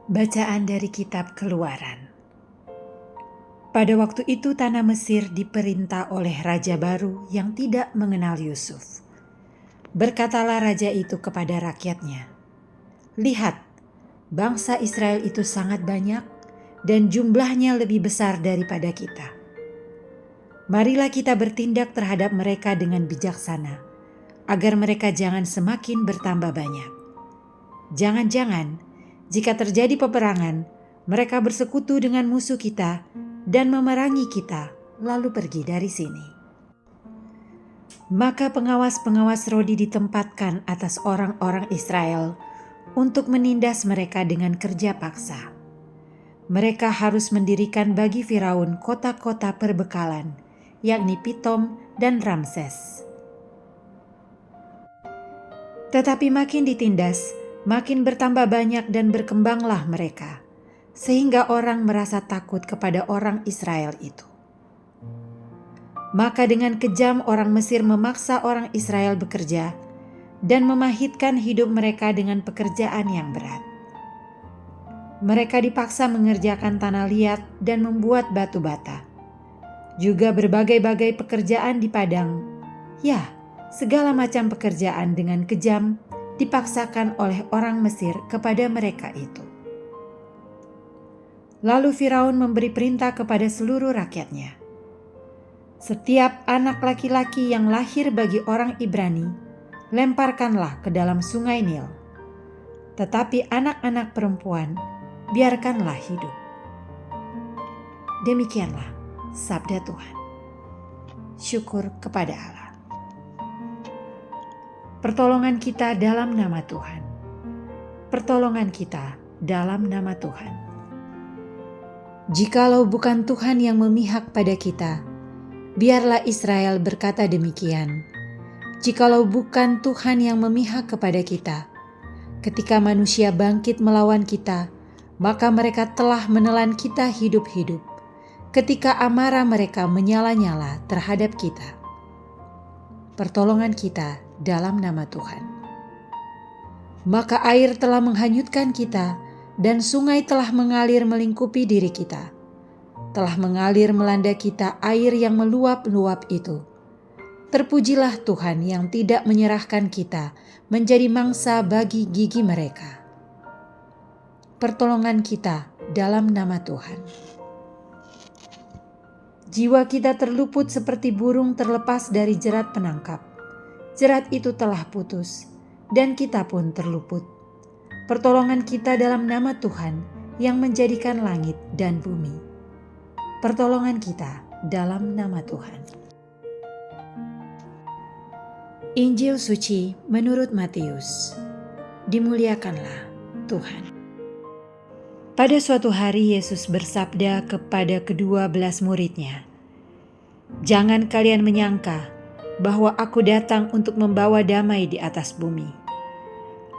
Bacaan dari Kitab Keluaran. Pada waktu itu tanah Mesir diperintah oleh raja baru yang tidak mengenal Yusuf. Berkatalah raja itu kepada rakyatnya, "Lihat, bangsa Israel itu sangat banyak dan jumlahnya lebih besar daripada kita. Marilah kita bertindak terhadap mereka dengan bijaksana, agar mereka jangan semakin bertambah banyak. Jangan-jangan jika terjadi peperangan, mereka bersekutu dengan musuh kita dan memerangi kita, lalu pergi dari sini." Maka pengawas-pengawas Rodi ditempatkan atas orang-orang Israel untuk menindas mereka dengan kerja paksa. Mereka harus mendirikan bagi Firaun kota-kota perbekalan, yakni Pitom dan Ramses. Tetapi makin ditindas, makin bertambah banyak dan berkembanglah mereka, sehingga orang merasa takut kepada orang Israel itu. Maka dengan kejam orang Mesir memaksa orang Israel bekerja dan memahitkan hidup mereka dengan pekerjaan yang berat. Mereka dipaksa mengerjakan tanah liat dan membuat batu bata. Juga berbagai-bagai pekerjaan di padang. Ya, segala macam pekerjaan dengan kejam dipaksakan oleh orang Mesir kepada mereka itu. Lalu Firaun memberi perintah kepada seluruh rakyatnya, "Setiap anak laki-laki yang lahir bagi orang Ibrani, lemparkanlah ke dalam sungai Nil. Tetapi anak-anak perempuan, biarkanlah hidup." Demikianlah sabda Tuhan. Syukur kepada Allah. Pertolongan kita dalam nama Tuhan. Pertolongan kita dalam nama Tuhan. Jikalau bukan Tuhan yang memihak pada kita, biarlah Israel berkata demikian. Jikalau bukan Tuhan yang memihak kepada kita, ketika manusia bangkit melawan kita, maka mereka telah menelan kita hidup-hidup, ketika amarah mereka menyala-nyala terhadap kita. Pertolongan kita dalam nama Tuhan. Maka air telah menghanyutkan kita, dan sungai telah mengalir melingkupi diri kita. Telah mengalir melanda kita air yang meluap-luap itu. Terpujilah Tuhan yang tidak menyerahkan kita menjadi mangsa bagi gigi mereka. Pertolongan kita dalam nama Tuhan. Jiwa kita terluput seperti burung terlepas dari jerat penangkap. Jerat itu telah putus, dan kita pun terluput. Pertolongan kita dalam nama Tuhan yang menjadikan langit dan bumi. Pertolongan kita dalam nama Tuhan. Injil suci menurut Matius. Dimuliakanlah Tuhan. Pada suatu hari Yesus bersabda kepada ke-12 muridnya, "Jangan kalian menyangka bahwa aku datang untuk membawa damai di atas bumi.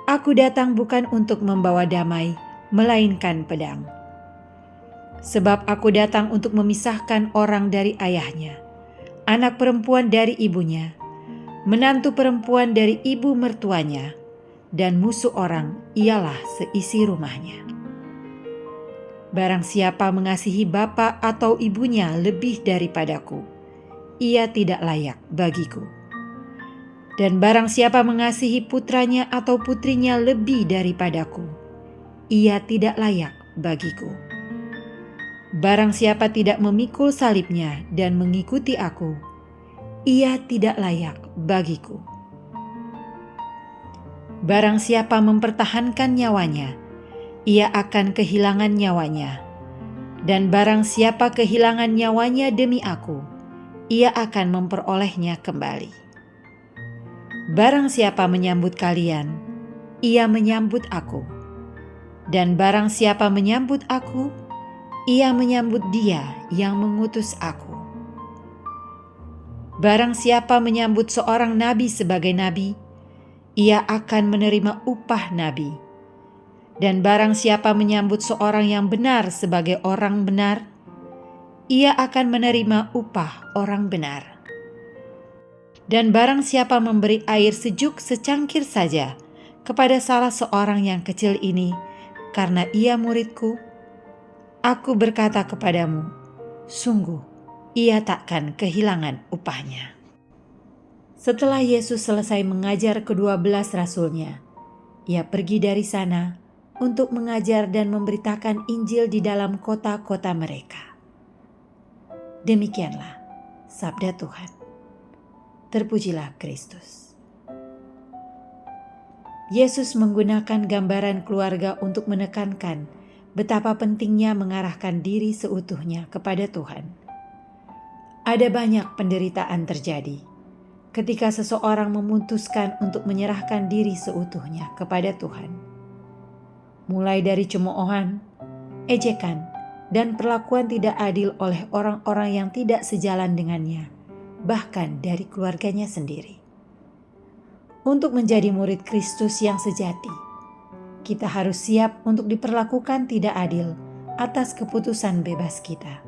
Aku datang bukan untuk membawa damai, melainkan pedang. Sebab aku datang untuk memisahkan orang dari ayahnya, anak perempuan dari ibunya, menantu perempuan dari ibu mertuanya, dan musuh orang ialah seisi rumahnya. Barang siapa mengasihi bapa atau ibunya lebih daripadaku, ia tidak layak bagiku. Dan barang siapa mengasihi putranya atau putrinya lebih daripadaku, ia tidak layak bagiku. Barang siapa tidak memikul salibnya dan mengikuti aku, ia tidak layak bagiku. Barang siapa mempertahankan nyawanya, ia akan kehilangan nyawanya. Dan barang siapa kehilangan nyawanya demi aku, ia akan memperolehnya kembali. Barang siapa menyambut kalian, ia menyambut aku. Dan barang siapa menyambut aku, ia menyambut Dia yang mengutus aku. Barang siapa menyambut seorang nabi sebagai nabi, ia akan menerima upah nabi. Dan barang siapa menyambut seorang yang benar sebagai orang benar, ia akan menerima upah orang benar. Dan barang siapa memberi air sejuk secangkir saja kepada salah seorang yang kecil ini, karena ia muridku? Aku berkata kepadamu, sungguh ia takkan kehilangan upahnya." Setelah Yesus selesai mengajar ke-12 rasulnya, ia pergi dari sana untuk mengajar dan memberitakan Injil di dalam kota-kota mereka. Demikianlah sabda Tuhan. Terpujilah Kristus. Yesus menggunakan gambaran keluarga untuk menekankan betapa pentingnya mengarahkan diri seutuhnya kepada Tuhan. Ada banyak penderitaan terjadi ketika seseorang memutuskan untuk menyerahkan diri seutuhnya kepada Tuhan. Mulai dari cemoohan, ejekan, dan perlakuan tidak adil oleh orang-orang yang tidak sejalan dengannya, bahkan dari keluarganya sendiri. Untuk menjadi murid Kristus yang sejati, kita harus siap untuk diperlakukan tidak adil atas keputusan bebas kita.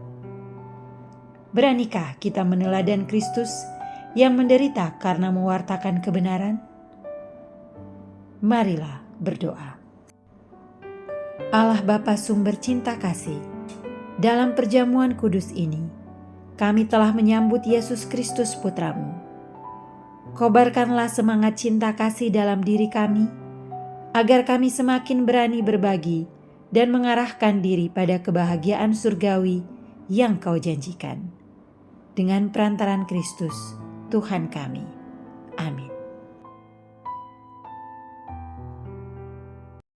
Beranikah kita meneladan Kristus yang menderita karena mewartakan kebenaran? Marilah berdoa. Allah Bapa sumber cinta kasih, dalam perjamuan kudus ini, kami telah menyambut Yesus Kristus Putramu. Kobarkanlah semangat cinta kasih dalam diri kami, agar kami semakin berani berbagi dan mengarahkan diri pada kebahagiaan surgawi yang Kau janjikan. Dengan perantaran Kristus, Tuhan kami. Amin.